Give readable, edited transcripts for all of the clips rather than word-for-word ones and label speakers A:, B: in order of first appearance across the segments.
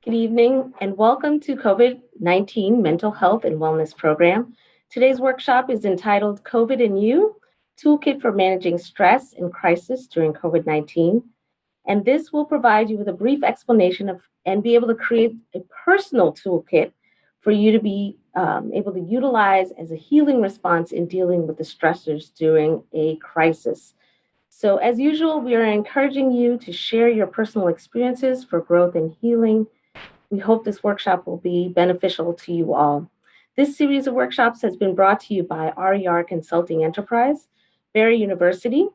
A: Good evening, and welcome to COVID-19 Mental Health and Wellness Program. Today's workshop is entitled COVID and You, Toolkit for Managing Stress and Crisis During COVID-19. And this will provide you with a brief explanation of and be able to create a personal toolkit for you to be able to utilize as a healing response in dealing with the stressors during a crisis. So as usual, we are encouraging you to share your personal experiences for growth and healing. We hope this workshop will be beneficial to you all. This series of workshops has been brought to you by RER Consulting Enterprise, Barry University,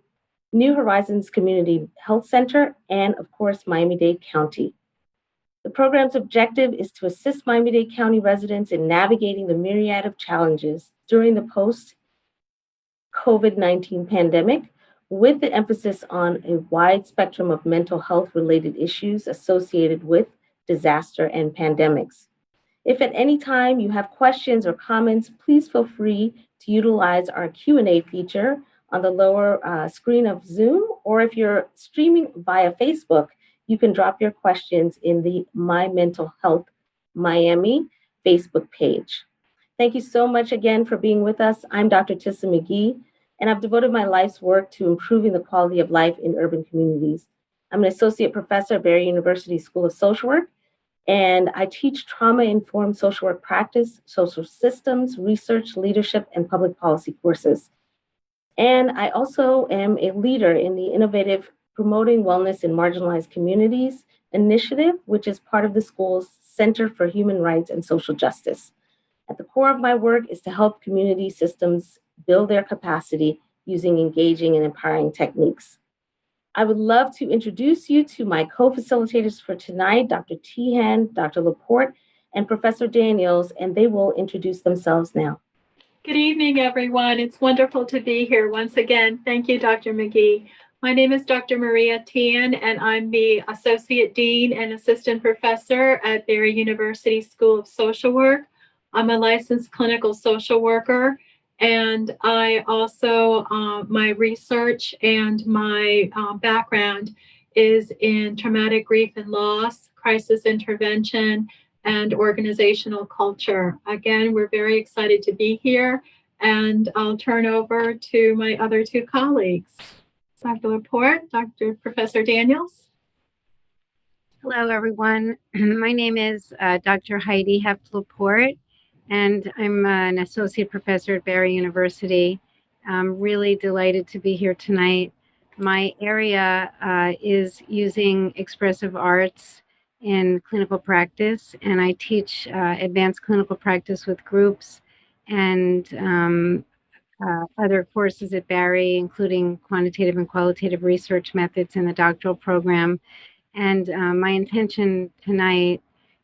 A: New Horizons Community Health Center, and of course, Miami-Dade County. The program's objective is to assist Miami-Dade County residents in navigating the myriad of challenges during the post-COVID-19 pandemic, with the emphasis on a wide spectrum of mental health-related issues associated with disaster and pandemics. If at any time you have questions or comments, please feel free to utilize our Q&A feature on the lower screen of Zoom, or if you're streaming via Facebook, you can drop your questions in the My Mental Health Miami Facebook page. Thank you so much again for being with us. I'm Dr. Tissa McGee, and I've devoted my life's work to improving the quality of life in urban communities. I'm an associate professor at Barry University School of Social Work, and I teach trauma-informed social work practice, social systems, research, leadership, and public policy courses. And I also am a leader in the innovative Promoting Wellness in Marginalized Communities initiative, which is part of the school's Center for Human Rights and Social Justice. At the core of my work is to help community systems build their capacity using engaging and empowering techniques. I would love to introduce you to my co-facilitators for tonight, Dr. Tehan, Dr. Laporte, and Professor Daniels, and they will introduce themselves now.
B: Good evening, everyone. It's wonderful to be here once again. Thank you, Dr. McGee. My name is Dr. Maria Tehan, and I'm the Associate Dean and Assistant Professor at Barry University School of Social Work. I'm a licensed clinical social worker, and I also, my research and my background is in traumatic grief and loss, crisis intervention, and organizational culture. Again, we're very excited to be here, and I'll turn over to my other two colleagues. Dr. Laporte, Professor Daniels.
C: Hello, everyone. My name is Dr. Heidi Heft-Laporte, and I'm an associate professor at Barry University. I'm really delighted to be here tonight. My area is using expressive arts in clinical practice, and I teach advanced clinical practice with groups and other courses at Barry, including quantitative and qualitative research methods in the doctoral program. And my intention tonight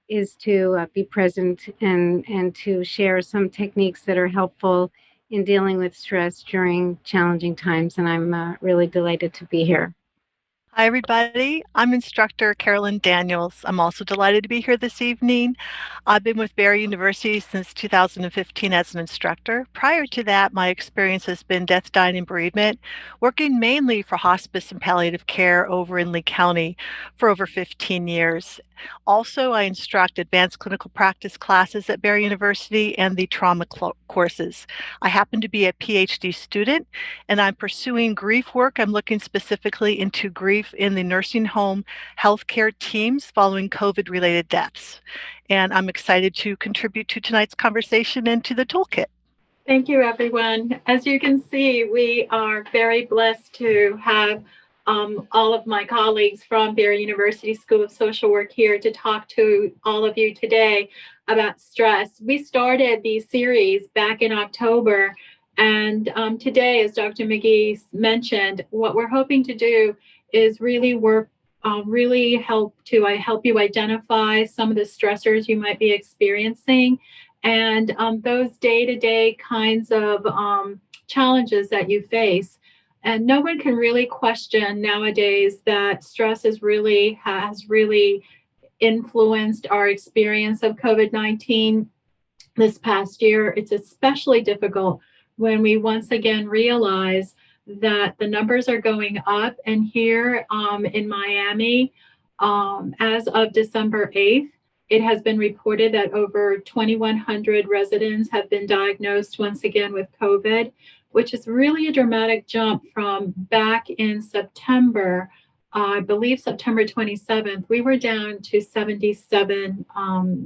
C: is to be present and to share some techniques that are helpful in dealing with stress during challenging times. And I'm really delighted to be here.
D: Hi, everybody. I'm instructor Carolyn Daniels. I'm also delighted to be here this evening. I've been with Barry University since 2015 as an instructor. Prior to that, my experience has been death, dying, and bereavement, working mainly for hospice and palliative care over in Lee County for over 15 years. Also, I instruct advanced clinical practice classes at Barry University and the trauma courses. I happen to be a PhD student, and I'm pursuing grief work. I'm looking specifically into grief in the nursing home healthcare teams following COVID-related deaths. And I'm excited to contribute to tonight's conversation and to the toolkit.
B: Thank you, everyone. As you can see, we are very blessed to have all of my colleagues from Barry University School of Social Work here to talk to all of you today about stress. We started the series back in October, and today, as Dr. McGee mentioned, what we're hoping to do is really help you identify some of the stressors you might be experiencing and those day-to-day kinds of challenges that you face. And no one can really question nowadays that stress has really influenced our experience of COVID-19 this past year. It's especially difficult when we once again realize that the numbers are going up. And here in Miami, as of December 8th, It has been reported that over 2,100 residents have been diagnosed once again with COVID, which is really a dramatic jump from back in September. I believe September 27th, we were down to 77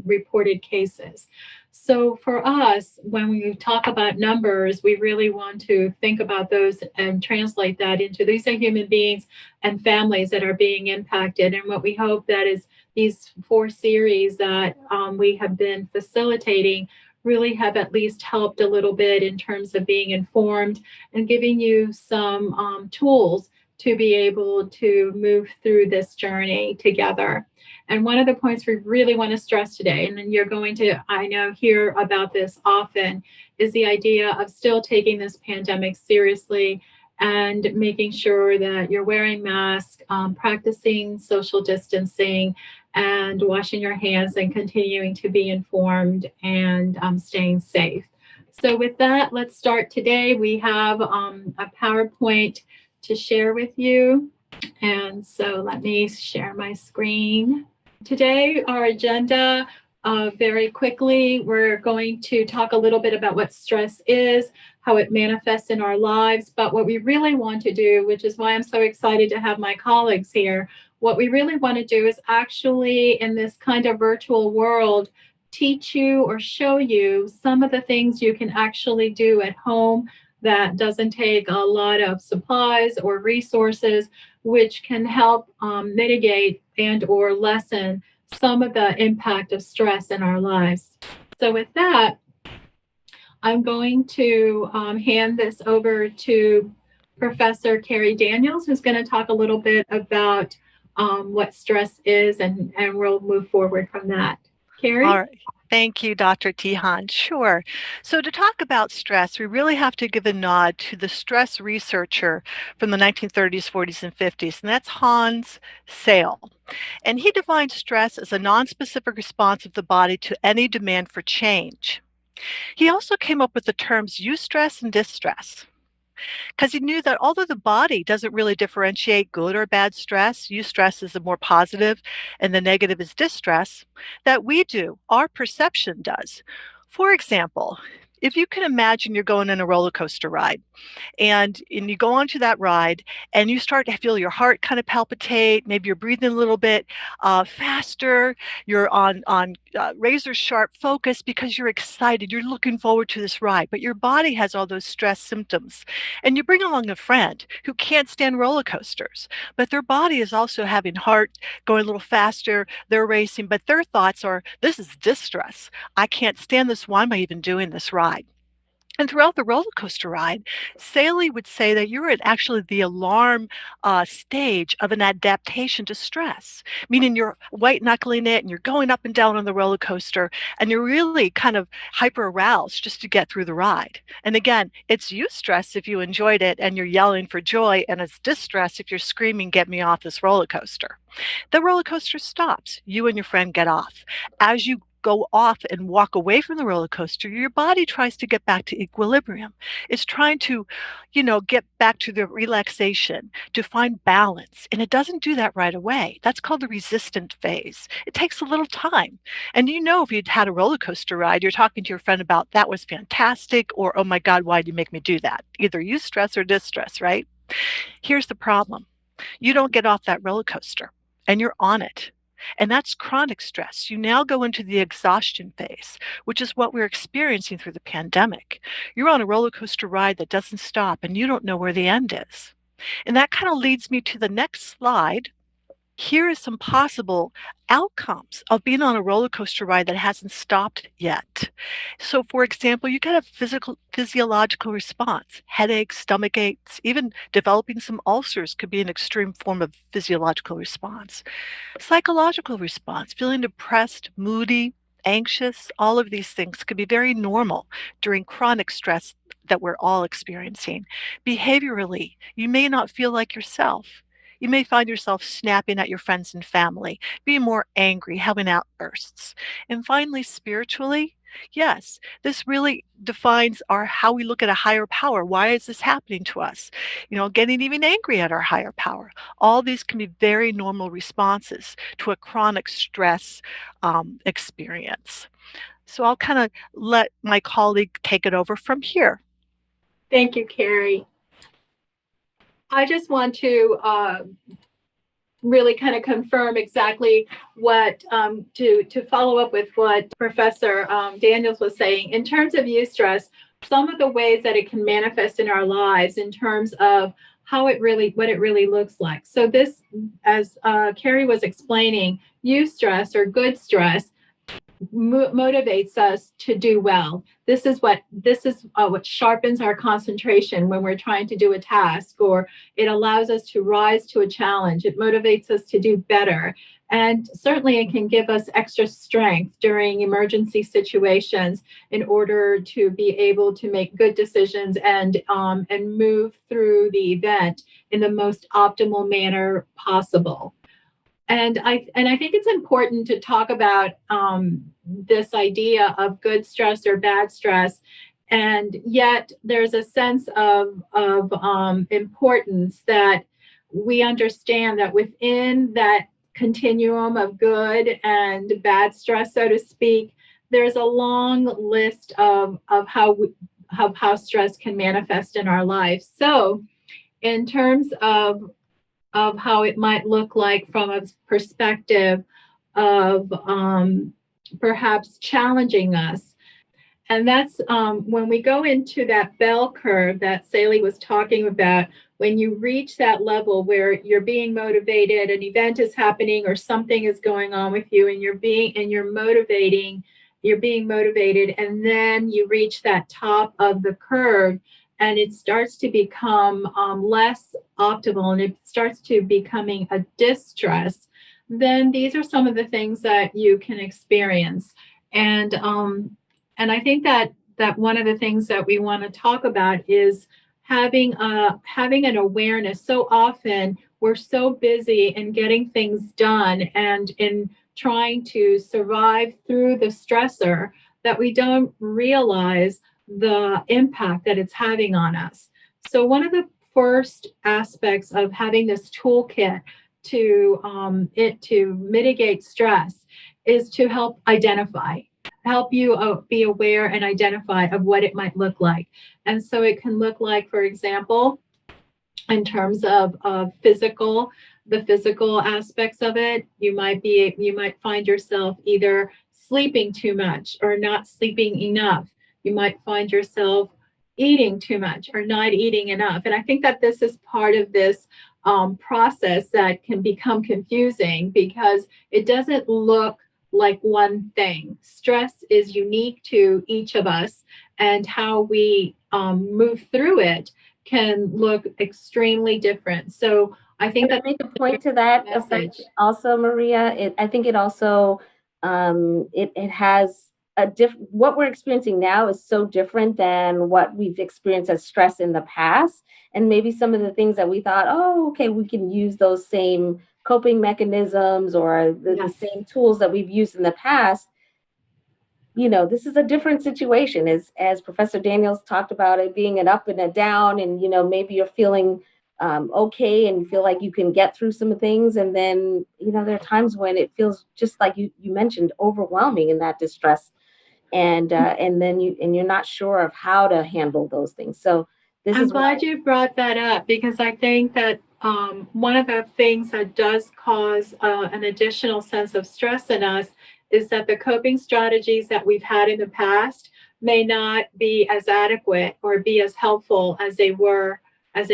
B: reported cases. So for us, when we talk about numbers, we really want to think about those and translate that into these are human beings and families that are being impacted. And what we hope that is these 4 series that we have been facilitating really have at least helped a little bit in terms of being informed and giving you some tools to be able to move through this journey together. And one of the points we really want to stress today, and then you're going to, I know, hear about this often, is the idea of still taking this pandemic seriously and making sure that you're wearing masks, practicing social distancing, and washing your hands and continuing to be informed and staying safe. So with that, let's start today. We have a PowerPoint to share with you. And so let me share my screen. Today, our agenda, very quickly, we're going to talk a little bit about what stress is, how it manifests in our lives. But what we really want to do, which is why I'm so excited to have my colleagues here, what we really want to do is actually, in this kind of virtual world, teach you or show you some of the things you can actually do at home that doesn't take a lot of supplies or resources, which can help mitigate and or lessen some of the impact of stress in our lives. So with that, I'm going to hand this over to Professor Carrie Daniels, who's going to talk a little bit about what stress is, and we'll move forward from that. Carrie?
D: All right. Thank you, Dr. Tihan. Sure. So to talk about stress, we really have to give a nod to the stress researcher from the 1930s, 40s, and 50s, and that's Hans Sale. And he defined stress as a nonspecific response of the body to any demand for change. He also came up with the terms eustress and distress, because he knew that although the body doesn't really differentiate good or bad stress, eustress is the more positive and the negative is distress, that we do, our perception does. For example, if you can imagine you're going on a roller coaster ride, and you go onto that ride and you start to feel your heart kind of palpitate, maybe you're breathing a little bit faster, you're on razor sharp focus because you're excited, you're looking forward to this ride, but your body has all those stress symptoms. And you bring along a friend who can't stand roller coasters, but their body is also having heart going a little faster, they're racing, but their thoughts are, this is distress. I can't stand this. Why am I even doing this ride? And throughout the roller coaster ride, Saley would say that you're at actually the alarm stage of an adaptation to stress, meaning you're white knuckling it and you're going up and down on the roller coaster and you're really kind of hyper aroused just to get through the ride. And again, it's eustress if you enjoyed it and you're yelling for joy, and it's distress if you're screaming, get me off this roller coaster. The roller coaster stops. You and your friend get off. As you go off and walk away from the roller coaster, your body tries to get back to equilibrium. It's trying to, get back to the relaxation, to find balance. And it doesn't do that right away. That's called the resistant phase. It takes a little time. And if you'd had a roller coaster ride, you're talking to your friend about that was fantastic, or, oh my God, why did you make me do that? Either eustress or distress, right? Here's the problem. You don't get off that roller coaster and you're on it. And that's chronic stress. You now go into the exhaustion phase, which is what we're experiencing through the pandemic. You're on a roller coaster ride that doesn't stop and you don't know where the end is. And that kind of leads me to the next slide. Here is some possible outcomes of being on a roller coaster ride that hasn't stopped yet. So, for example, you get a physiological response. Headaches, stomach aches, even developing some ulcers could be an extreme form of physiological response. Psychological response, feeling depressed, moody, anxious, all of these things could be very normal during chronic stress that we're all experiencing. Behaviorally, you may not feel like yourself. You may find yourself snapping at your friends and family, being more angry, having outbursts. And finally, spiritually, yes, this really defines our how we look at a higher power. Why is this happening to us? Getting even angry at our higher power. All these can be very normal responses to a chronic stress experience. So I'll kind of let my colleague take it over from here.
B: Thank you, Carrie. I just want to really kind of confirm exactly what to follow up with what Professor Daniels was saying in terms of eustress. Some of the ways that it can manifest in our lives in terms of what it really looks like. So this, as Carrie was explaining, eustress or good stress motivates us to do well. This is what sharpens our concentration when we're trying to do a task, or it allows us to rise to a challenge. It motivates us to do better. And certainly it can give us extra strength during emergency situations in order to be able to make good decisions and move through the event in the most optimal manner possible. And I think it's important to talk about this idea of good stress or bad stress, and yet there's a sense of importance that we understand that within that continuum of good and bad stress, so to speak, there's a long list of how stress can manifest in our lives. So, in terms of how it might look like from a perspective of perhaps challenging us. And that's when we go into that bell curve that Saley was talking about, when you reach that level where you're being motivated, an event is happening or something is going on with you, and you're being motivated, and then you reach that top of the curve, and it starts to become less optimal, and it starts to becoming a distress, then these are some of the things that you can experience. And I think that one of the things that we want to talk about is having an awareness. So often we're so busy in getting things done and in trying to survive through the stressor that we don't realize the impact that it's having on us. So one of the first aspects of having this toolkit to mitigate stress is to help you be aware and identify of what it might look like. And so it can look like, for example, in terms of the physical aspects of it, you might find yourself either sleeping too much or not sleeping enough. You might find yourself eating too much or not eating enough. And I think that this is part of this process that can become confusing because it doesn't look like one thing. Stress is unique to each of us, and how we move through it can look extremely different. So I think
A: that make a point to that effect also, Maria. I think it also it has what we're experiencing now is so different than what we've experienced as stress in the past. And maybe some of the things that we thought, oh, okay, we can use those same coping mechanisms or the same tools that we've used in the past. This is a different situation, as Professor Daniels talked about it being an up and a down, and maybe you're feeling okay and you feel like you can get through some things, and then there are times when it feels just like you mentioned, overwhelming in that distress, and then you're not sure of how to handle those things. So
B: I'm glad you brought that up, because I think that one of the things that does cause an additional sense of stress in us is that the coping strategies that we've had in the past may not be as adequate or be as helpful as they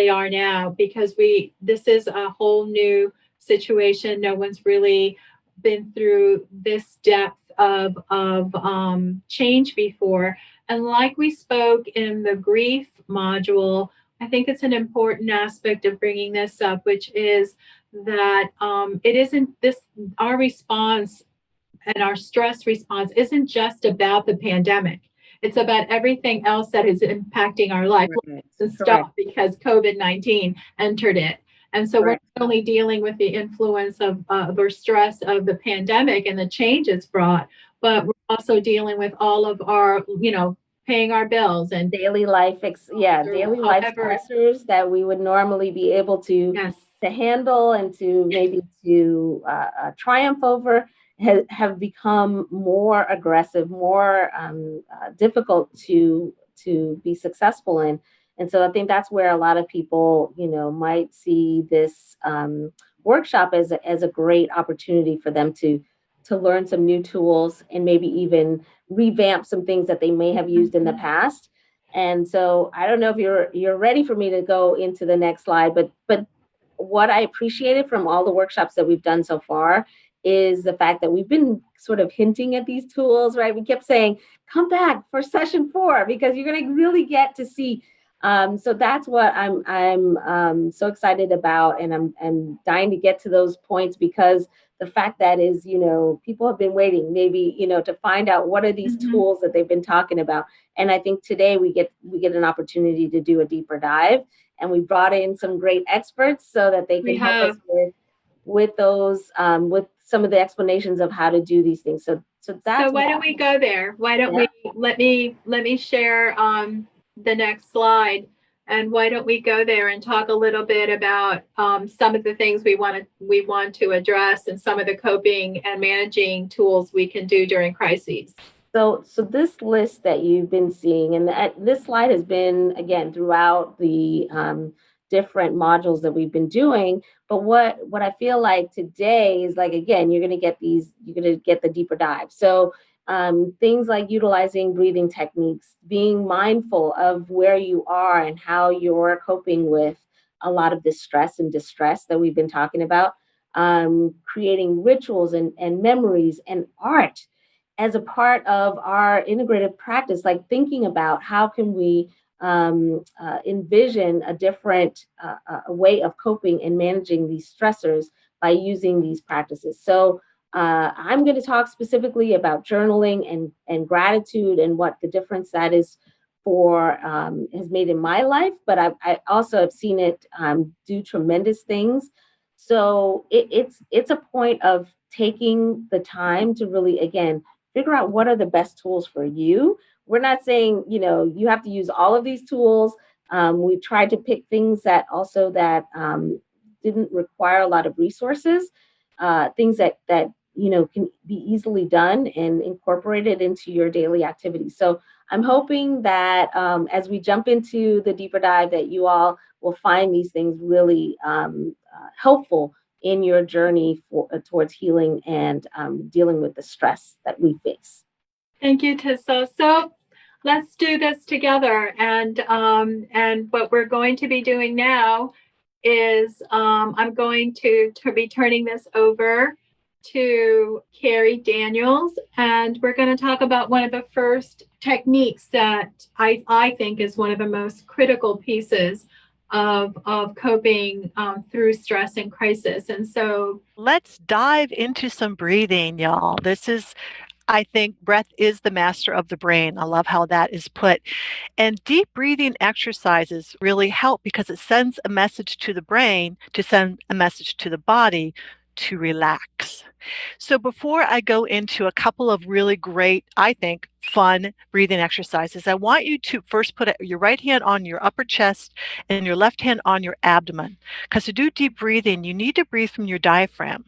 B: are now, because this is a whole new situation. No one's really been through this depth of change before. And like we spoke in the grief module, I think it's an important aspect of bringing this up, which is that our response and our stress response isn't just about the pandemic. It's about everything else that is impacting our life.
A: Right.
B: And stop because COVID-19 entered it. And so we're
A: Correct.
B: not only dealing with the influence of or stress of the pandemic and the change it's brought, but we're also dealing with all of our, paying our bills and
A: Daily life, daily life
B: however.
A: stressors that we would normally be able
B: Yes.
A: to handle and to maybe to triumph over have become more aggressive, more difficult to be successful in. And so I think that's where a lot of people, might see this workshop as a great opportunity for them to learn some new tools and maybe even revamp some things that they may have used in the past. And so I don't know if you're ready for me to go into the next slide, but what I appreciated from all the workshops that we've done so far is the fact that we've been sort of hinting at these tools, right? We kept saying, come back for session 4 because you're going to really get to see. So that's what I'm so excited about, and I'm dying to get to those points because the fact that is, people have been waiting maybe, to find out what are these tools that they've been talking about. And I think today we get an opportunity to do a deeper dive, and we brought in some great experts so that they can help us with those with some of the explanations of how to do these things. So that's
B: why don't we go there? Why don't we let me share the next slide, and why don't we go there and talk a little bit about some of the things we want to address and some of the coping and managing tools we can do during crises.
A: So this list that you've been seeing, and this slide has been, again, throughout the different modules that we've been doing. But what I feel like today is like, again, you're going to get the deeper dive. So things like utilizing breathing techniques, being mindful of where you are and how you're coping with a lot of this stress and distress that we've been talking about, creating rituals and memories and art as a part of our integrative practice, like thinking about how can we envision a different way of coping and managing these stressors by using these practices. So I'm going to talk specifically about journaling and gratitude and what the difference that is has made in my life, but I also have seen it do tremendous things. So it's a point of taking the time to really, again, figure out what are the best tools for you. We're not saying, you have to use all of these tools. We tried to pick things that didn't require a lot of resources, things that can be easily done and incorporated into your daily activities. So I'm hoping that as we jump into the deeper dive, that you all will find these things really helpful in your journey towards healing and dealing with the stress that we face.
B: Thank you, Tissa. So let's do this together. And what we're going to be doing now is I'm going to be turning this over to Carrie Daniels, and we're going to talk about one of the first techniques that I think is one of the most critical pieces of coping through stress and crisis. And so
D: let's dive into some breathing, y'all. I think breath is the master of the brain. I love how that is put. And deep breathing exercises really help because it sends a message to the brain to send a message to the body to relax. So before I go into a couple of really great, I think, fun breathing exercises, I want you to first put your right hand on your upper chest and your left hand on your abdomen. Because to do deep breathing, you need to breathe from your diaphragm.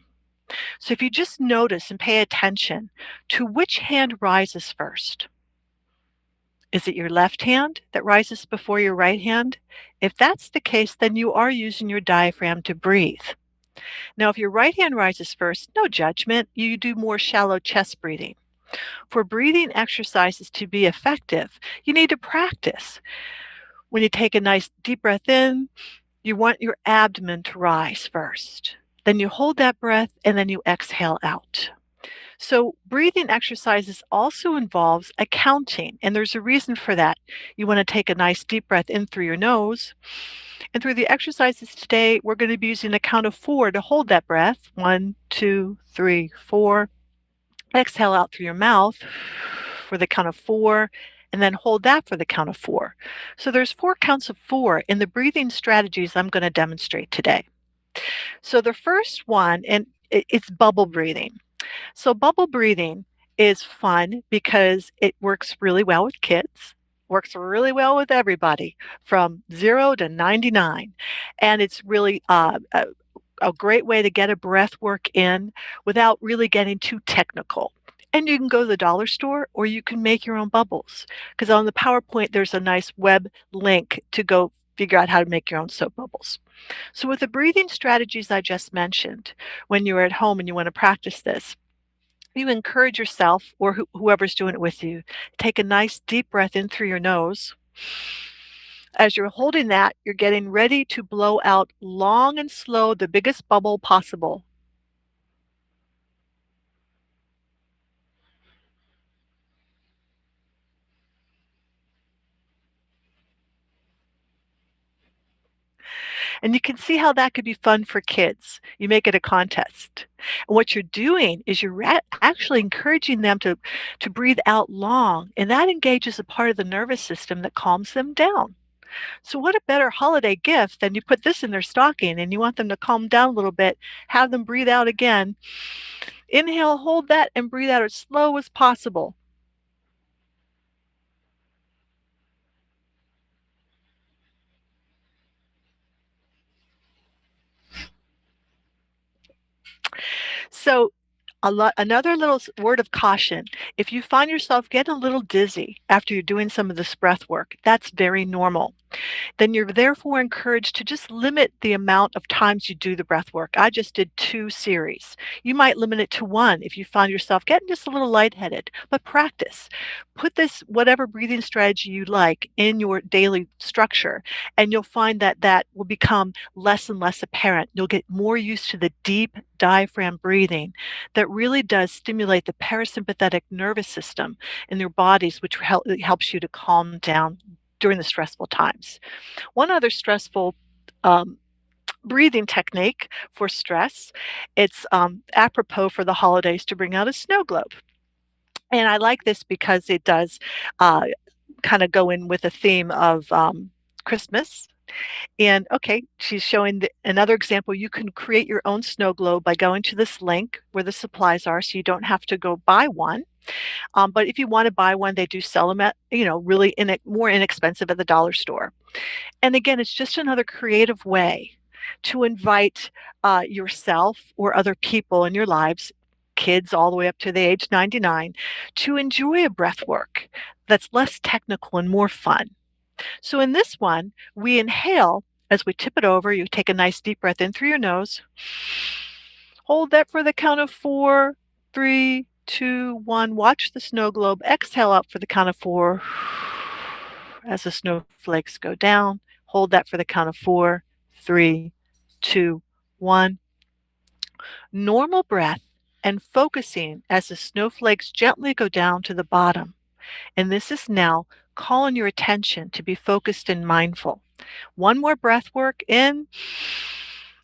D: So if you just notice and pay attention to which hand rises first. Is it your left hand that rises before your right hand? If that's the case, then you are using your diaphragm to breathe. Now, if your right hand rises first, no judgment. You do more shallow chest breathing. For breathing exercises to be effective, you need to practice. When you take a nice deep breath in, you want your abdomen to rise first. Then you hold that breath and then you exhale out. So breathing exercises also involves a counting, and there's a reason for that. You want to take a nice deep breath in through your nose. And through the exercises today, we're going to be using a count of 4 to hold that breath. 1, 2, 3, 4. Exhale out through your mouth for the count of 4, and then hold that for the count of 4. So there's 4 counts of 4 in the breathing strategies I'm going to demonstrate today. So the first one, and it's bubble breathing. So bubble breathing is fun because it works really well with kids, works really well with everybody from 0 to 99. And it's really a great way to get a breath work in without really getting too technical. And you can go to the dollar store or you can make your own bubbles. Because on the PowerPoint, there's a nice web link to go figure out how to make your own soap bubbles. So, with the breathing strategies I just mentioned, when you're at home and you want to practice this, you encourage yourself or whoever's doing it with you, take a nice deep breath in through your nose. As you're holding that, you're getting ready to blow out long and slow, the biggest bubble possible. And you can see how that could be fun for kids. You make it a contest. And what you're doing is you're actually encouraging them to breathe out long, and that engages a part of the nervous system that calms them down. So, what a better holiday gift than you put this in their stocking and you want them to calm down a little bit, have them breathe out again. Inhale, hold that, and breathe out as slow as possible. So, another little word of caution. If you find yourself getting a little dizzy after you're doing some of this breath work, that's very normal. Then you're therefore encouraged to just limit the amount of times you do the breath work. I just did 2 series. You might limit it to 1 if you find yourself getting just a little lightheaded, but practice. Put this, whatever breathing strategy you like, in your daily structure, and you'll find that that will become less and less apparent. You'll get more used to the deep diaphragm breathing that really does stimulate the parasympathetic nervous system in your bodies, which helps you to calm down during the stressful times. One other stressful um, breathing technique for stress, it's apropos for the holidays to bring out a snow globe. And I like this because it does uh, kind of go in with a theme of Christmas. And okay, she's showing another example. You can create your own snow globe by going to this link where the supplies are, so you don't have to go buy one. But if you want to buy one, they do sell them at, really more inexpensive at the dollar store. And again, it's just another creative way to invite yourself or other people in your lives, kids all the way up to the age 99, to enjoy a breath work that's less technical and more fun. So in this one, we inhale as we tip it over. You take a nice deep breath in through your nose. Hold that for the count of 4, 3, 2, 1. Watch the snow globe. Exhale out for the count of 4. As the snowflakes go down, hold that for the count of 4, 3, 2, 1. Normal breath and focusing as the snowflakes gently go down to the bottom. And this is now calling your attention to be focused and mindful. One more breath work in,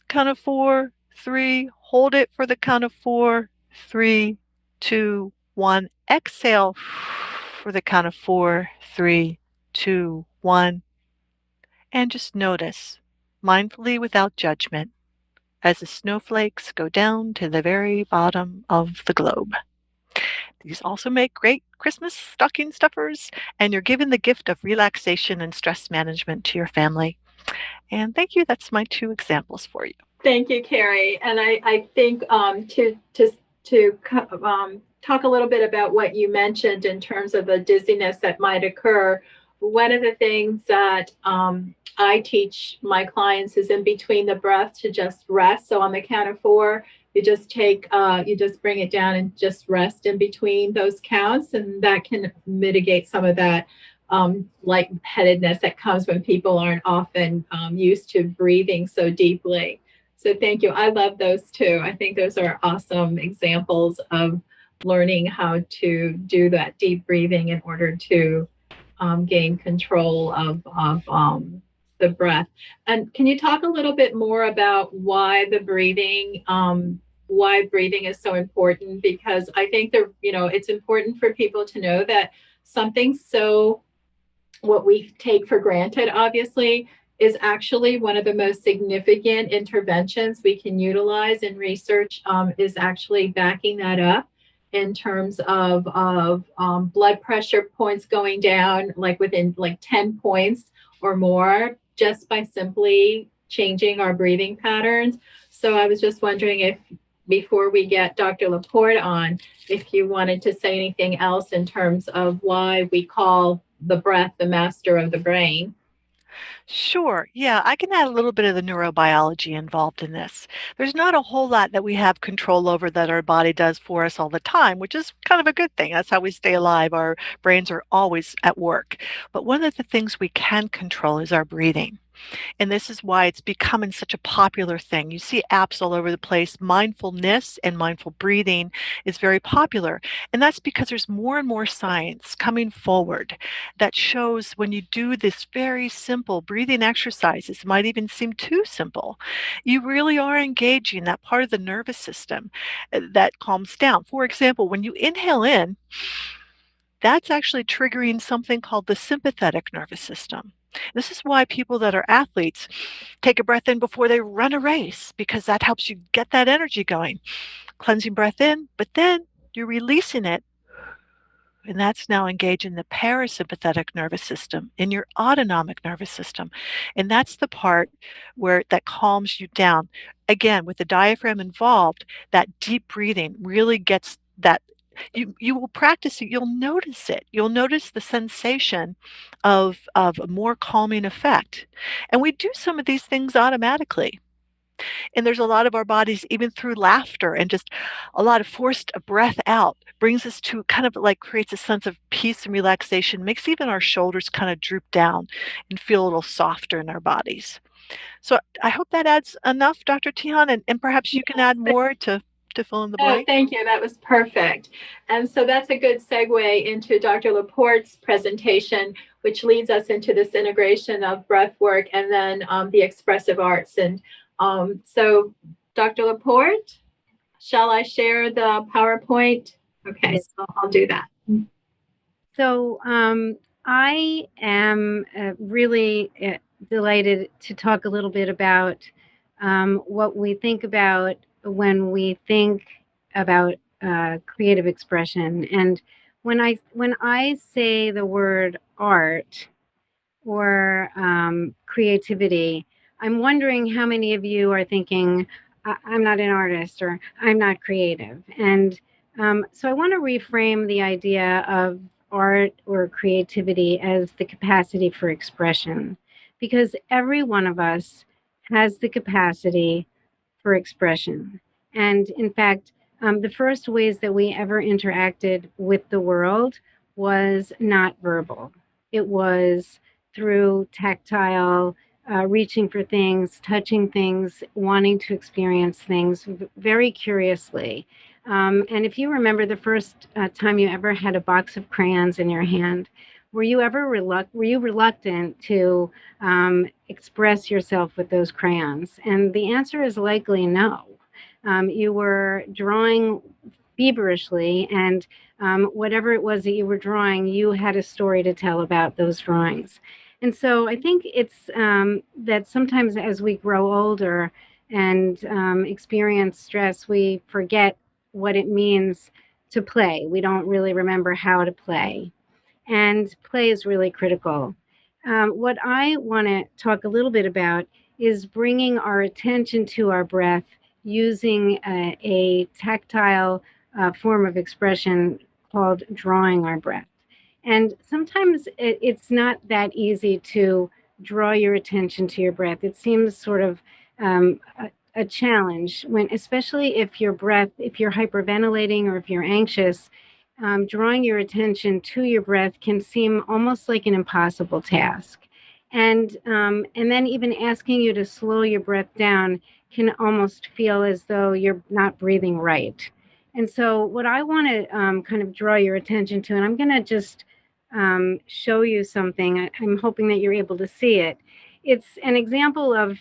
D: count of 4, 3, hold it for the count of 4, 3, 2, 1. Exhale for the count of 4, 3, 2, 1. And just notice, mindfully without judgment, as the snowflakes go down to the very bottom of the globe. These also make great Christmas stocking stuffers, and you're giving the gift of relaxation and stress management to your family. And thank you. That's my 2 examples for you.
B: Thank you, Carrie. And I think to talk a little bit about what you mentioned in terms of the dizziness that might occur, one of the things that I teach my clients is in between the breath to just rest. So on the count of 4, you just bring it down and just rest in between those counts, and that can mitigate some of that lightheadedness that comes when people aren't often used to breathing so deeply. So thank you. I love those too. I think those are awesome examples of learning how to do that deep breathing in order to gain control of the breath. And can you talk a little bit more about why breathing is so important? Because I think it's important for people to know that something so what we take for granted, obviously, is actually one of the most significant interventions we can utilize, and research is actually backing that up in terms of blood pressure points going down like within like 10 points or more just by simply changing our breathing patterns. So I was just wondering if, before we get Dr. Laporte on, if you wanted to say anything else in terms of why we call the breath the master of the brain.
D: Sure. Yeah, I can add a little bit of the neurobiology involved in this. There's not a whole lot that we have control over that our body does for us all the time, which is kind of a good thing. That's how we stay alive. Our brains are always at work. But one of the things we can control is our breathing. And this is why it's becoming such a popular thing. You see apps all over the place. Mindfulness and mindful breathing is very popular. And that's because there's more and more science coming forward that shows when you do this very simple breathing exercises, it might even seem too simple, you really are engaging that part of the nervous system that calms down. For example, when you inhale in, that's actually triggering something called the sympathetic nervous system. This is why people that are athletes take a breath in before they run a race, because that helps you get that energy going. Cleansing breath in, but then you're releasing it, and that's now engaging the parasympathetic nervous system in your autonomic nervous system. And that's the part where that calms you down. Again, with the diaphragm involved, that deep breathing really gets that. You will practice it, you'll notice it. You'll notice the sensation of a more calming effect. And we do some of these things automatically. And there's a lot of our bodies, even through laughter and just a lot of forced breath out, brings us to kind of like creates a sense of peace and relaxation, makes even our shoulders kind of droop down and feel a little softer in our bodies. So I hope that adds enough, Dr. Tihan, and perhaps you can add more to fill in the
B: Oh,
D: blank.
B: thank you. That was perfect. And so that's a good segue into Dr. Laporte's presentation, which leads us into this integration of breath work and then the expressive arts. And so, Dr. Laporte, shall I share the PowerPoint? Okay,
C: Yes.
B: so I'll do that.
C: So I am really delighted to talk a little bit about what we think about when we think about creative expression. And when I say the word art or creativity, I'm wondering how many of you are thinking, I'm not an artist or I'm not creative. And so I want to reframe the idea of art or creativity as the capacity for expression, because every one of us has the capacity for expression. And in fact, the first ways that we ever interacted with the world was not verbal. It was through tactile, reaching for things, touching things, wanting to experience things very curiously. And if you remember the first time you ever had a box of crayons in your hand, were you reluctant to express yourself with those crayons? And the answer is likely no. You were drawing feverishly, and whatever it was that you were drawing, you had a story to tell about those drawings. And so I think it's that sometimes as we grow older and experience stress, we forget what it means to play. We don't really remember how to play. And play is really critical. What I want to talk a little bit about is bringing our attention to our breath using a tactile form of expression called drawing our breath. And sometimes it's not that easy to draw your attention to your breath. It seems sort of a challenge when, especially if your breath, if you're hyperventilating or if you're anxious, drawing your attention to your breath can seem almost like an impossible task. And then even asking you to slow your breath down can almost feel as though you're not breathing right. And so what I want to kind of draw your attention to, and I'm going to just show you something. I'm hoping that you're able to see it. It's an example of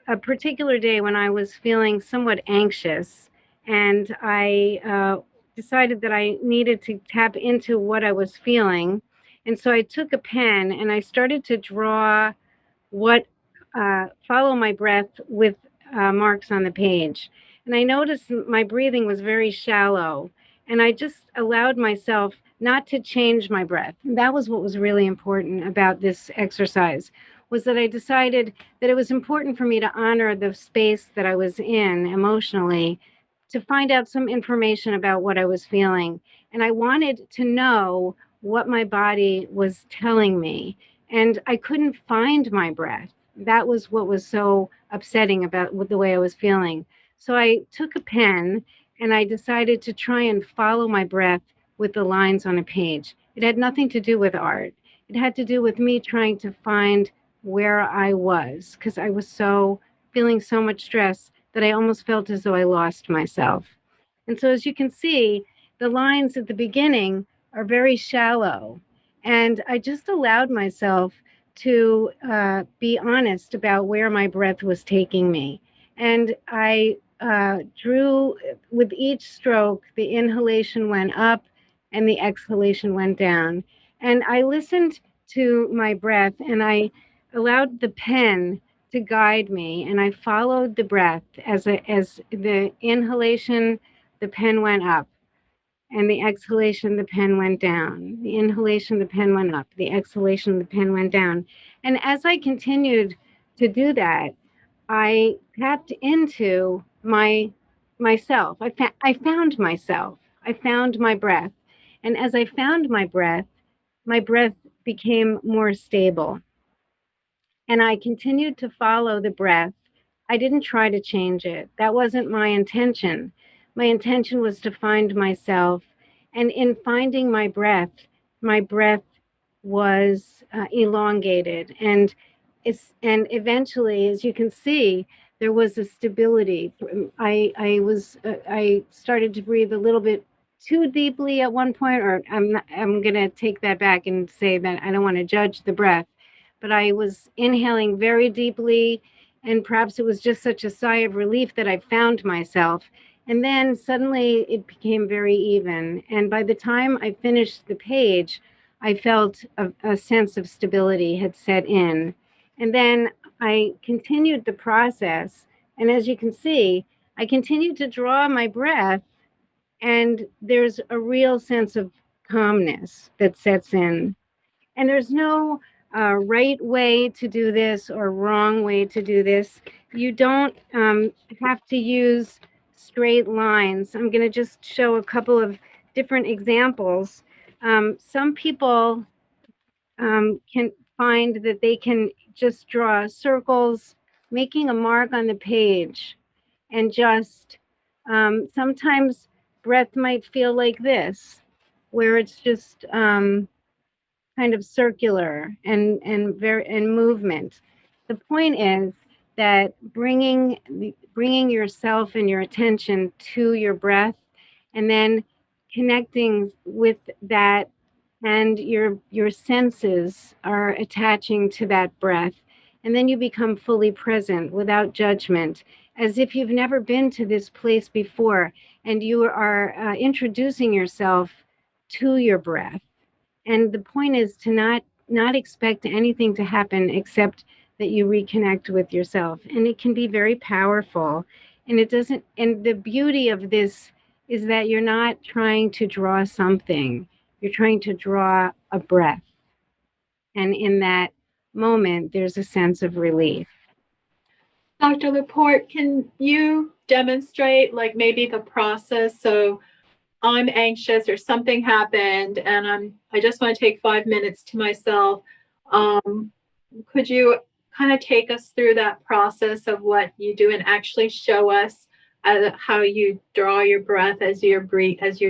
C: a particular day when I was feeling somewhat anxious, and I decided that I needed to tap into what I was feeling. And so I took a pen and I started to draw follow my breath with marks on the page. And I noticed my breathing was very shallow. And I just allowed myself not to change my breath. And that was what was really important about this exercise, was that I decided that it was important for me to honor the space that I was in emotionally, to find out some information about what I was feeling. And I wanted to know what my body was telling me. And I couldn't find my breath. That was what was so upsetting about the way I was feeling. So I took a pen and I decided to try and follow my breath with the lines on a page. It had nothing to do with art. It had to do with me trying to find where I was, because I was feeling so much stress that I almost felt as though I lost myself. And so, as you can see, the lines at the beginning are very shallow. And I just allowed myself to be honest about where my breath was taking me. And I drew with each stroke, the inhalation went up and the exhalation went down. And I listened to my breath and I allowed the pen to guide me. And I followed the breath as the inhalation, the pen went up. And the exhalation, the pen went down. The inhalation, the pen went up. The exhalation, the pen went down. And as I continued to do that, I tapped into myself. I found myself. I found my breath. And as I found my breath became more stable. And I continued to follow the breath. I didn't try to change it. That wasn't my intention. My intention was to find myself. And in finding my breath was elongated. And eventually, as you can see, there was a stability. I started to breathe a little bit too deeply at one point, or I'm going to take that back and say that I don't want to judge the breath, but I was inhaling very deeply, and perhaps it was just such a sigh of relief that I found myself. And then suddenly it became very even. And by the time I finished the page, I felt a sense of stability had set in. And then I continued the process. And as you can see, I continued to draw my breath, and there's a real sense of calmness that sets in. And there's no right way to do this or wrong way to do this. You don't have to use straight lines. I'm going to just show a couple of different examples. Some people can find that they can just draw circles, making a mark on the page, and just sometimes breath might feel like this, where it's just kind of circular and movement. The point is that bringing yourself and your attention to your breath, and then connecting with that, and your senses are attaching to that breath, and then you become fully present without judgment, as if you've never been to this place before, and you are introducing yourself to your breath. And the point is to not expect anything to happen except that you reconnect with yourself. And it can be very powerful. And the beauty of this is that you're not trying to draw something, you're trying to draw a breath. And in that moment, there's a sense of relief.
B: Dr. Laporte, can you demonstrate like maybe the process? So I'm anxious or something happened and I just want to take 5 minutes to myself. Could you kind of take us through that process of what you do and actually show us how you draw your breath as you're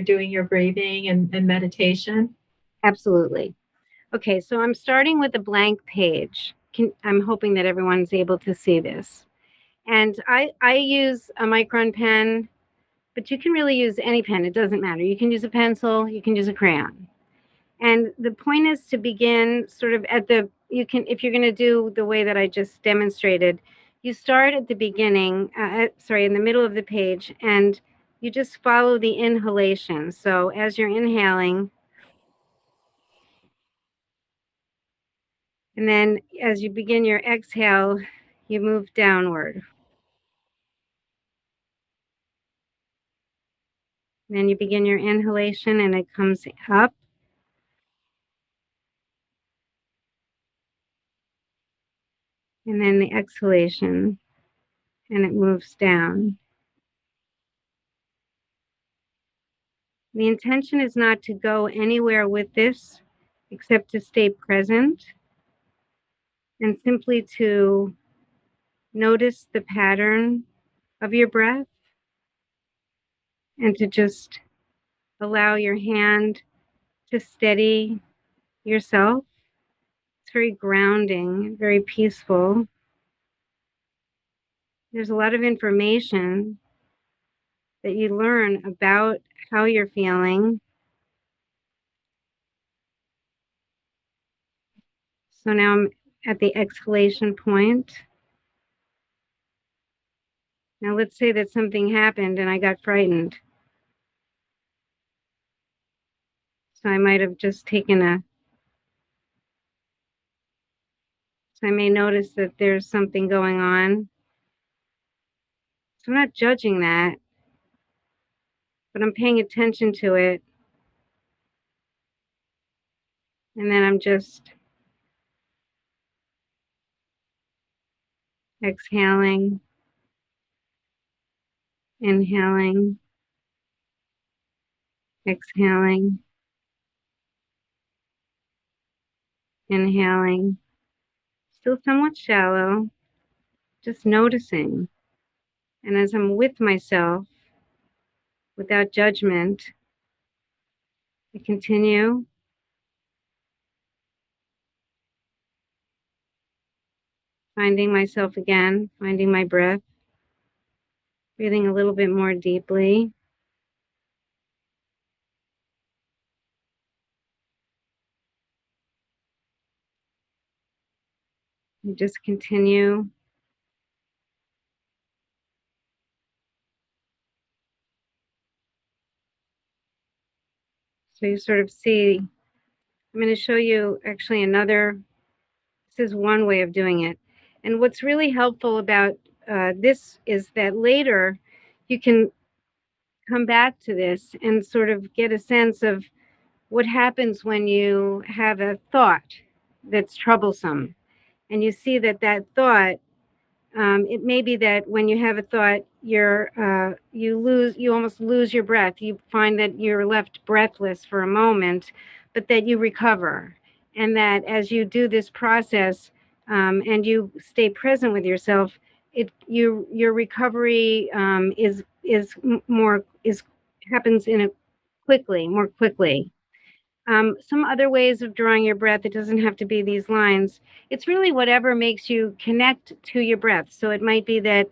B: doing your breathing and meditation?
C: Absolutely. Okay, so I'm starting with a blank page. I'm hoping that everyone's able to see this. And I use a micron pen, but you can really use any pen. It doesn't matter. You can use a pencil, you can use a crayon. And the point is to begin sort of if you're going to do the way that I just demonstrated, you start at the beginning, in the middle of the page, and you just follow the inhalation. So as you're inhaling, And then as you begin your exhale, you move downward. Then you begin your inhalation and it comes up. And then the exhalation and it moves down. The intention is not to go anywhere with this except to stay present and simply to notice the pattern of your breath and to just allow your hand to steady yourself. It's very grounding, very peaceful. There's a lot of information that you learn about how you're feeling. So now I'm at the exhalation point. Now let's say that something happened and I got frightened. So I might have just so I may notice that there's something going on. So I'm not judging that, but I'm paying attention to it. And then I'm just exhaling, inhaling, exhaling, inhaling. Still somewhat shallow, just noticing. And as I'm with myself, without judgment, I continue. Finding myself again, finding my breath, breathing a little bit more deeply. You just continue. So you sort of see, I'm going to show you actually this is one way of doing it. And what's really helpful about this is that later you can come back to this and sort of get a sense of what happens when you have a thought that's troublesome. And you see that thought, it may be that when you have a thought, you almost lose your breath. You find that you're left breathless for a moment, but that you recover. And that as you do this process and you stay present with yourself, your recovery happens more quickly. Some other ways of drawing your breath, it doesn't have to be these lines. It's really whatever makes you connect to your breath. So it might be that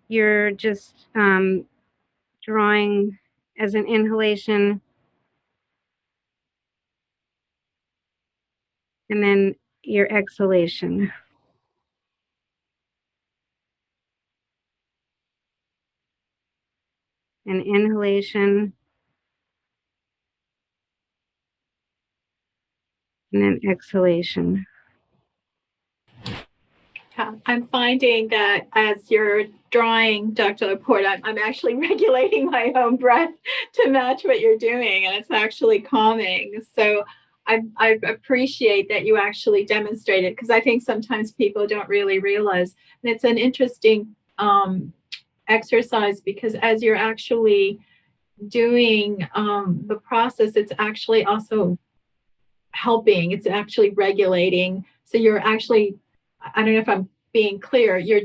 C: you're just drawing as an inhalation and then your exhalation. An inhalation and then exhalation.
B: Yeah, I'm finding that as you're drawing, Dr. Laporte, I'm actually regulating my own breath to match what you're doing, and it's actually calming. So I appreciate that you actually demonstrated, because I think sometimes people don't really realize, and it's an interesting exercise, because as you're actually doing the process, it's actually also helping, it's actually regulating. So you're actually, I don't know if I'm being clear, you're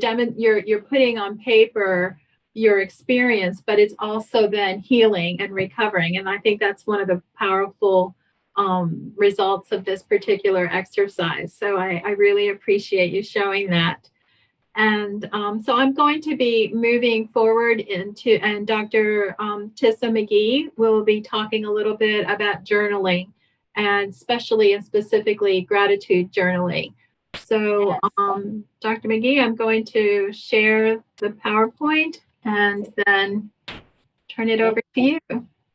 B: putting on paper your experience, but it's also then healing and recovering. And I think that's one of the powerful results of this particular exercise. So I really appreciate you showing that. And so I'm going to be moving forward and Dr. Tissa McGee will be talking a little bit about journaling, and especially and specifically gratitude journaling. So Dr. McGee, I'm going to share the PowerPoint and then turn it over to you.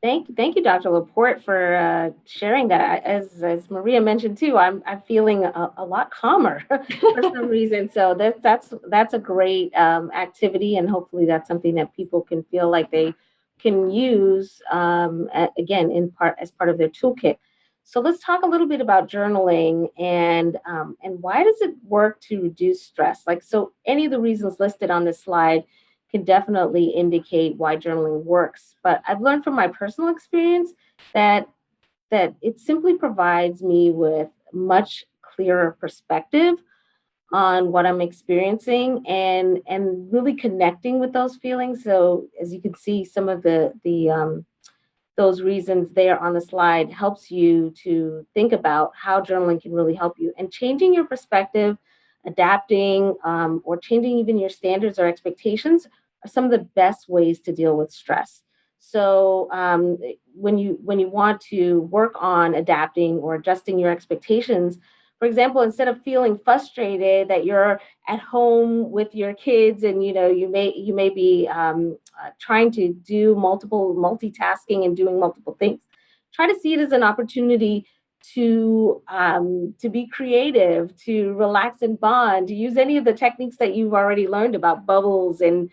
A: Thank you, Dr. Laporte, for sharing that. As Maria mentioned too, I'm feeling a lot calmer for some reason. So that's a great activity, and hopefully that's something that people can feel like they can use again in part as part of their toolkit. So let's talk a little bit about journaling and why does it work to reduce stress? Like so, any of the reasons listed on this slide can definitely indicate why journaling works. But I've learned from my personal experience that it simply provides me with much clearer perspective on what I'm experiencing and really connecting with those feelings. So as you can see, some of the those reasons there on the slide helps you to think about how journaling can really help you and changing your perspective, adapting, or changing even your standards or expectations are some of the best ways to deal with stress. So when you want to work on adapting or adjusting your expectations, for example, instead of feeling frustrated that you're at home with your kids and you may be trying to do multitasking and doing multiple things, try to see it as an opportunity to be creative, to relax and bond, to use any of the techniques that you've already learned about bubbles and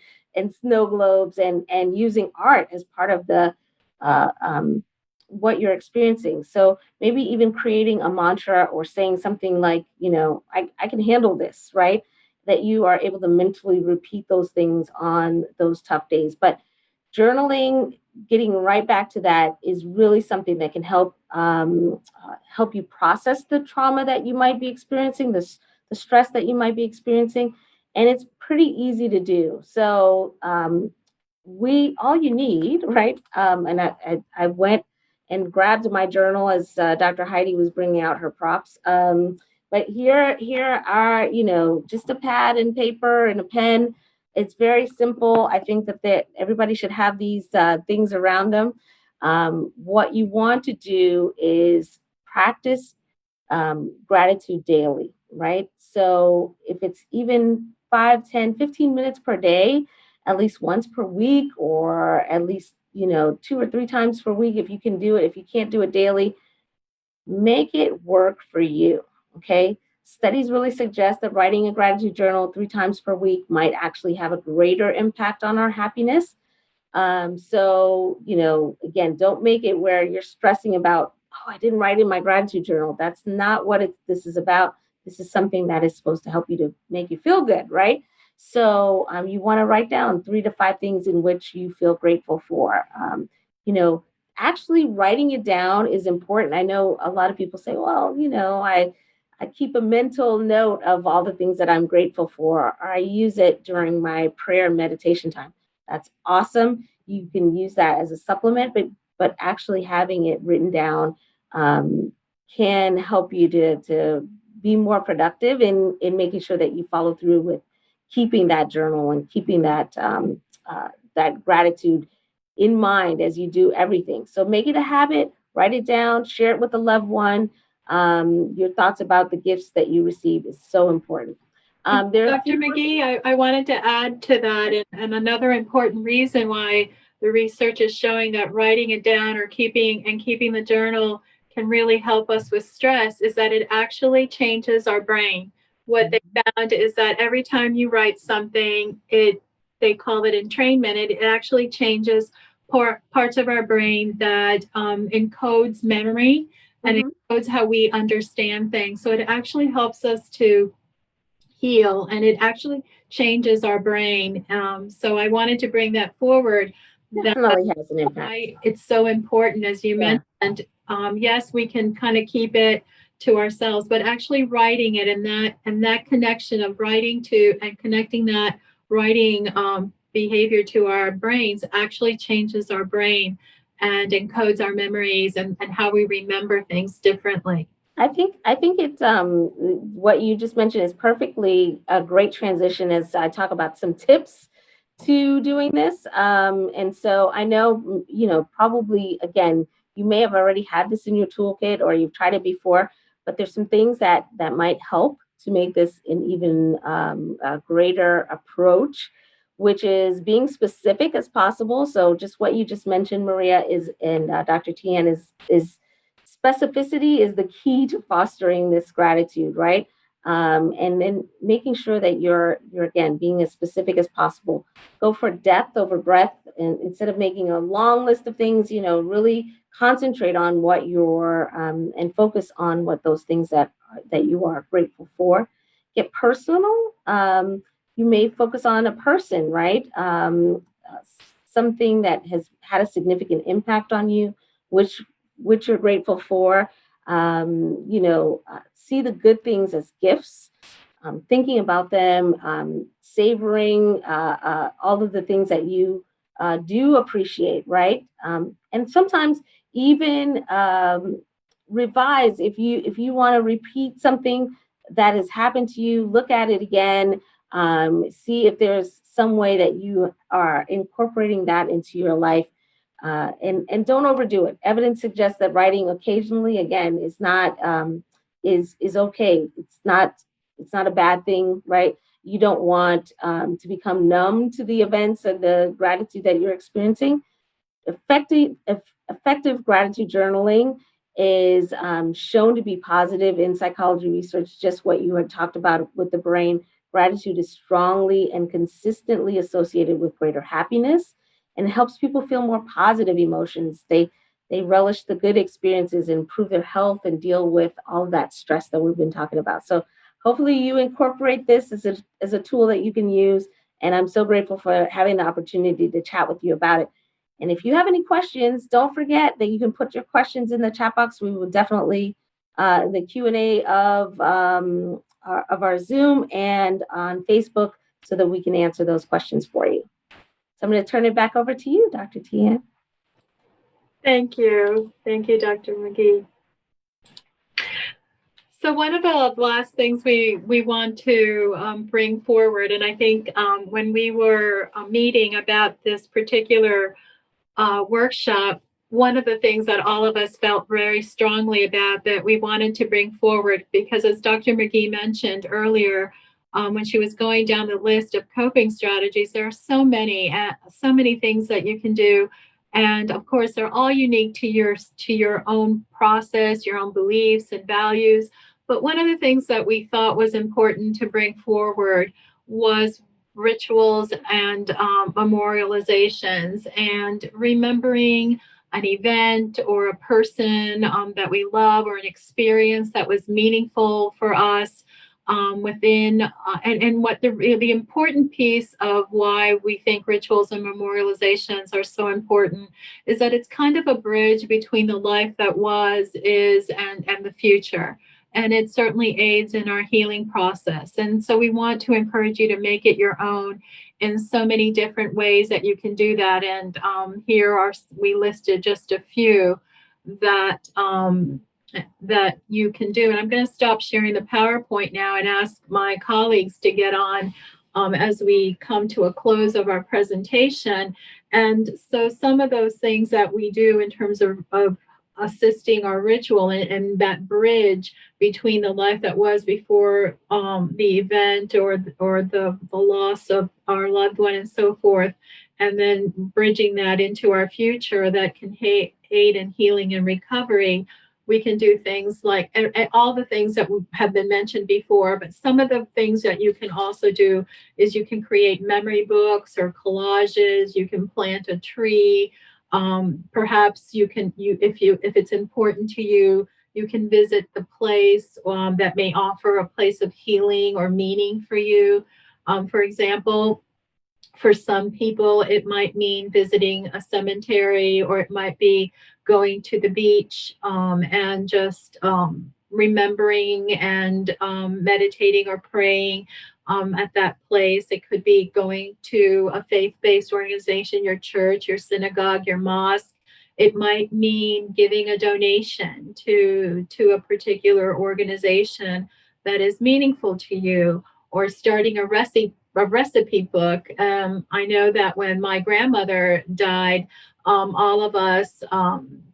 A: snow globes and using art as part of the uh, um, what you're experiencing. So maybe even creating a mantra or saying something like, I can handle this, right? That you are able to mentally repeat those things on those tough days. But journaling, getting right back to that, is really something that can help you process the trauma that you might be experiencing, the stress that you might be experiencing, and it's pretty easy to do. So we all you need, right? And I went and grabbed my journal as Dr. Heidi was bringing out her props. But here are just a pad and paper and a pen. It's very simple. I think that everybody should have these things around them. What you want to do is practice gratitude daily, right? So if it's even 5, 10, 15 minutes per day, at least once per week, or at least, 2 or 3 times per week, if you can do it. If you can't do it daily, make it work for you. Okay. Studies really suggest that writing a gratitude journal 3 times per week might actually have a greater impact on our happiness. So, again, don't make it where you're stressing about, oh, I didn't write in my gratitude journal. That's not what this is about. This is something that is supposed to help you to make you feel good, right? So, you want to write down 3 to 5 things in which you feel grateful for. You know, actually writing it down is important. I know a lot of people say, well, I keep a mental note of all the things that I'm grateful for, or I use it during my prayer and meditation time. That's awesome. You can use that as a supplement, but actually having it written down um, can help you to be more productive in making sure that you follow through with keeping that journal and keeping that gratitude in mind as you do everything. So make it a habit, write it down, share it with a loved one. Your thoughts about the gifts that you receive is so important. There are
B: Dr. McGee, I wanted to add to that, and another important reason why the research is showing that writing it down or keeping the journal can really help us with stress is that it actually changes our brain. What they found is that every time you write something, they call it entrainment. It actually changes parts of our brain that encodes memory and encodes how we understand things. So it actually helps us to heal and it actually changes our brain. So I wanted to bring that forward.
A: Definitely has an impact.
B: It's so important, as you mentioned. Yes, we can kind of keep it to ourselves, but actually writing it and that connection of writing to and connecting that writing behavior to our brains actually changes our brain and encodes our memories and how we remember things differently.
A: I think it's what you just mentioned is perfectly a great transition as I talk about some tips to doing this. And so I know, probably again, you may have already had this in your toolkit or you've tried it before, but there's some things that might help to make this an even greater approach. which is being specific as possible. So just what you just mentioned, Maria, is and Dr. Tian is specificity is the key to fostering this gratitude, right? And then making sure that you're again being as specific as possible. Go for depth over breadth, and instead of making a long list of things, really concentrate on what you're and focus on what those things that you are grateful for. Get personal. You may focus on a person, right? Something that has had a significant impact on you, which you're grateful for. See the good things as gifts, thinking about them, savoring all of the things that you do appreciate, right? And sometimes even revise if you want to repeat something that has happened to you. Look at it again. See if there's some way that you are incorporating that into your life. And don't overdo it. Evidence suggests that writing occasionally, again, is not is okay. It's not a bad thing, right? You don't want to become numb to the events and the gratitude that you're experiencing. Effective gratitude journaling is shown to be positive in psychology research, just what you had talked about with the brain. Gratitude is strongly and consistently associated with greater happiness, and it helps people feel more positive emotions. They relish the good experiences and improve their health and deal with all of that stress that we've been talking about. So hopefully you incorporate this as a tool that you can use. And I'm so grateful for having the opportunity to chat with you about it. And if you have any questions, don't forget that you can put your questions in the chat box. We will definitely the Q&A of our Zoom and on Facebook so that we can answer those questions for you. So I'm going to turn it back over to you, Dr. Tian.
B: Thank you. Thank you, Dr. McGee. So one of the last things we want to bring forward, and I think when we were meeting about this particular workshop, one of the things that all of us felt very strongly about that we wanted to bring forward, because as Dr. McGee mentioned earlier, when she was going down the list of coping strategies, there are so many things that you can do. And of course, they're all unique to your own process, your own beliefs and values. But one of the things that we thought was important to bring forward was rituals and memorializations, and remembering an event or a person that we love, or an experience that was meaningful for us within and what the important piece of why we think rituals and memorializations are so important is that it's kind of a bridge between the life that was, is, and the future. And it certainly aids in our healing process. And so we want to encourage you to make it your own in so many different ways that you can do that. And we listed just a few that you can do. And I'm going to stop sharing the PowerPoint now and ask my colleagues to get on as we come to a close of our presentation. And so some of those things that we do in terms of assisting our ritual and that bridge between the life that was before the event or the loss of our loved one and so forth, and then bridging that into our future that can aid in healing and recovery. We can do things like and all the things that have been mentioned before, but some of the things that you can also do is you can create memory books or collages. You can plant a tree. Perhaps if it's important to you, you can visit the place that may offer a place of healing or meaning for you. For example, for some people, it might mean visiting a cemetery, or it might be going to the beach and just remembering and meditating or praying at that place. It could be going to a faith-based organization, your church, your synagogue, your mosque. It might mean giving a donation to a particular organization that is meaningful to you, or starting a recipe book. I know that when my grandmother died, all of us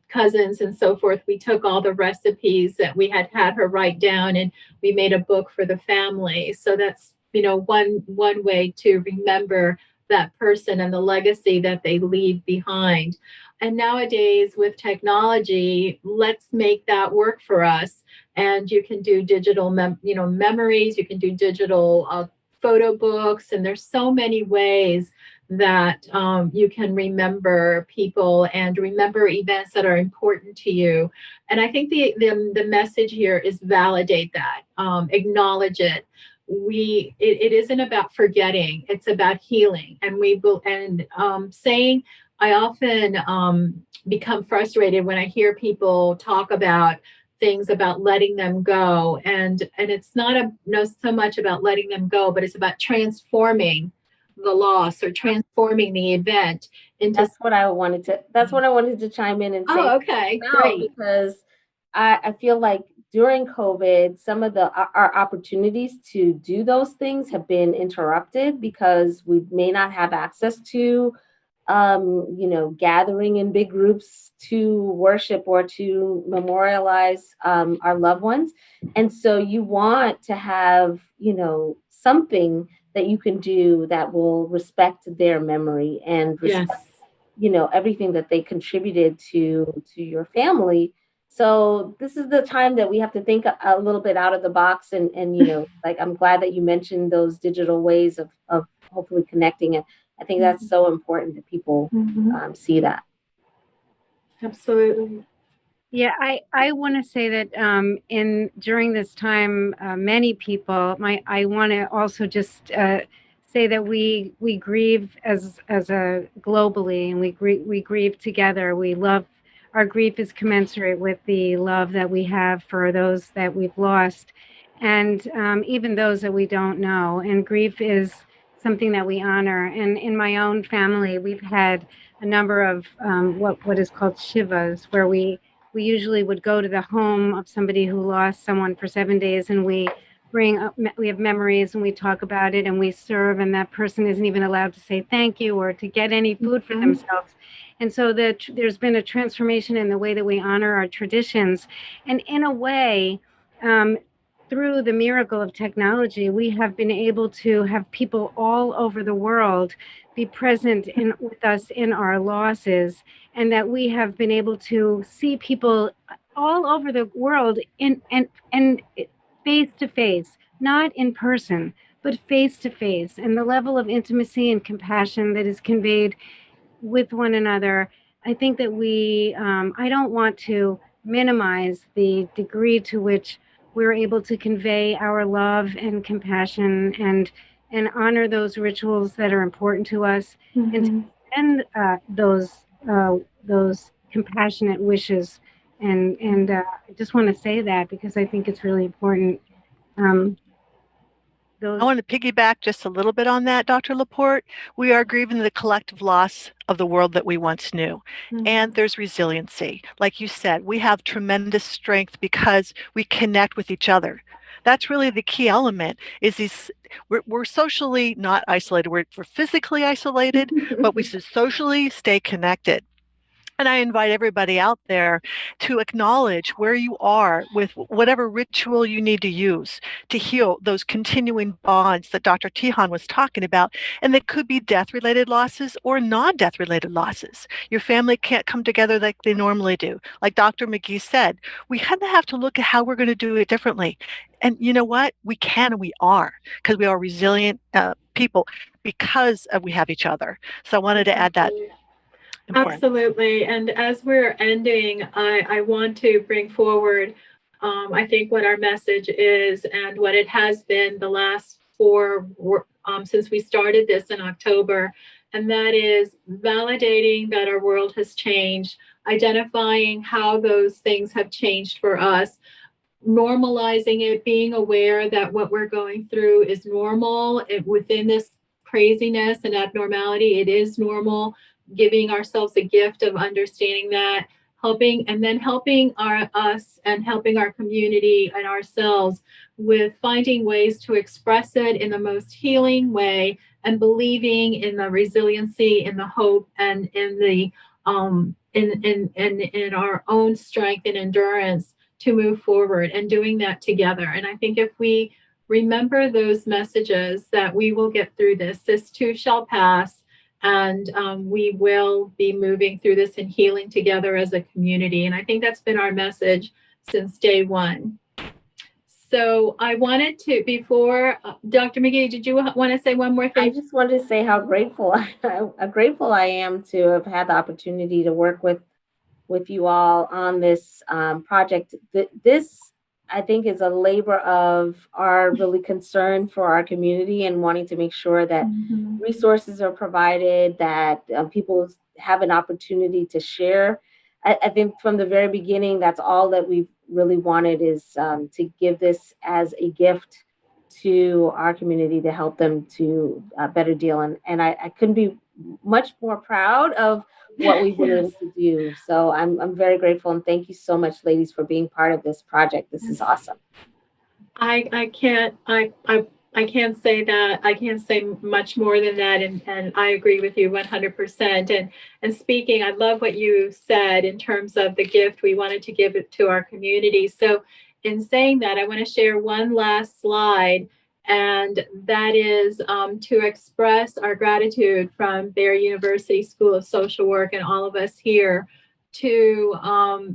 B: cousins and so forth, we took all the recipes that we had her write down, and we made a book for the family. So that's one way to remember that person and the legacy that they leave behind. And nowadays with technology, let's make that work for us. And you can do digital memories, you can do digital photo books, and there's so many ways that you can remember people and remember events that are important to you. And I think the message here is validate that, acknowledge it. It isn't about forgetting; it's about healing. And saying, I often become frustrated when I hear people talk about things about letting them go, and it's not so much about letting them go, but it's about transforming the loss or transforming the event into.
A: That's what I wanted to chime in and say.
B: Oh, okay,
A: Now,
B: great.
A: because I feel like during COVID, some of our opportunities to do those things have been interrupted because we may not have access to gathering in big groups to worship or to memorialize our loved ones. And so you want to have, something that you can do that will respect their memory and respect, everything that they contributed to your family. So this is the time that we have to think a little bit out of the box and like, I'm glad that you mentioned those digital ways of hopefully connecting. And I think that's so important that people see that.
B: Absolutely.
C: Yeah, I want to say that during this time, many people. I want to also just say that we grieve as a globally, and we grieve together. We love. Our grief is commensurate with the love that we have for those that we've lost, and even those that we don't know. And grief is something that we honor. And in my own family, we've had a number of what is called shivas, where we usually would go to the home of somebody who lost someone for 7 days, and we have memories, and we talk about it, and we serve, and that person isn't even allowed to say thank you or to get any food for themselves. And so there's been a transformation in the way that we honor our traditions. And in a way, through the miracle of technology, we have been able to have people all over the world be present with us in our losses, and that we have been able to see people all over the world and face to face, not in person, but face to face, and the level of intimacy and compassion that is conveyed with one another. I think that I don't want to minimize the degree to which we're able to convey our love and compassion and honor those rituals that are important to us, and those compassionate wishes. And I just want to say that because I think it's really important.
D: I want to piggyback just a little bit on that, Dr. Laporte. We are grieving the collective loss of the world that we once knew. And there's resiliency. Like you said, we have tremendous strength because we connect with each other. That's really the key element, is we're socially not isolated. We're physically isolated, but we should socially stay connected. And I invite everybody out there to acknowledge where you are with whatever ritual you need to use to heal those continuing bonds that Dr. Tihan was talking about. And they could be death-related losses or non-death-related losses. Your family can't come together like they normally do. Like Dr. McGee said, we kind of have to look at how we're going to do it differently. And you know what? We can and we are, because we are resilient people because we have each other. So I wanted to add that.
B: Absolutely. And as we're ending, I want to bring forward, I think, what our message is and what it has been the last since we started this in October. And that is validating that our world has changed, identifying how those things have changed for us, normalizing it, being aware that what we're going through is normal within this craziness and abnormality. It is normal. Giving ourselves a gift of understanding that, helping us and helping our community and ourselves with finding ways to express it in the most healing way, and believing in the resiliency, in the hope, and in the in our own strength and endurance to move forward, and doing that together. And I think if we remember those messages that we will get through this. This too shall pass. And we will be moving through this and healing together as a community. And I think that's been our message since day one. So I wanted to, before, Dr. McGee, did you want to say one more thing?
A: I just wanted to say how grateful grateful I am to have had the opportunity to work with you all on this project. This, I think, is a labor of our really concern for our community and wanting to make sure that resources are provided, that people have an opportunity to share. I think from the very beginning, that's all that we've really wanted, is to give this as a gift to our community to help them to better deal. And I couldn't be much more proud of what we've been able to do. So I'm very grateful, and thank you so much, ladies, for being part of this project. This is awesome.
B: I can't say that. I can't say much more than that. And I agree with you 100%. And speaking, I love what you said in terms of the gift. We wanted to give it to our community. So in saying that, I want to share one last slide. And that is to express our gratitude from Barry University School of Social Work and all of us here to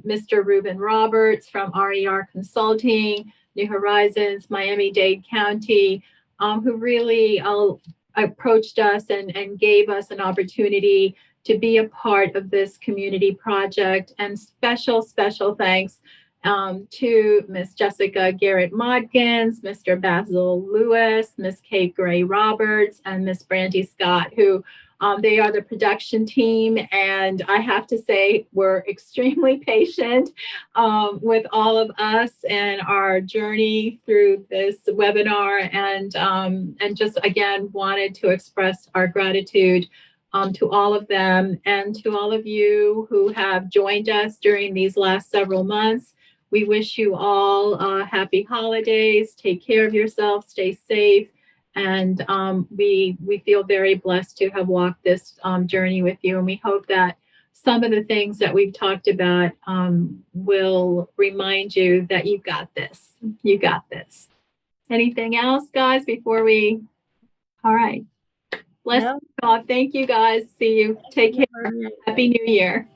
B: Mr. Reuben Roberts from RER Consulting, New Horizons, Miami-Dade County, who really approached us and gave us an opportunity to be a part of this community project. And special thanks to Miss Jessica Garrett-Modkins, Mr. Basil Lewis, Miss Kate Gray-Roberts, and Miss Brandy Scott, who they are the production team. And I have to say, we're extremely patient with all of us and our journey through this webinar, and just again wanted to express our gratitude to all of them and to all of you who have joined us during these last several months. We wish you all happy holidays. Take care of yourself. Stay safe. And we feel very blessed to have walked this journey with you. And we hope that some of the things that we've talked about will remind you that you got this. You got this. Anything else, guys, before we? All right. Bless you all. Thank you, guys. See you. Take care. Happy New Year.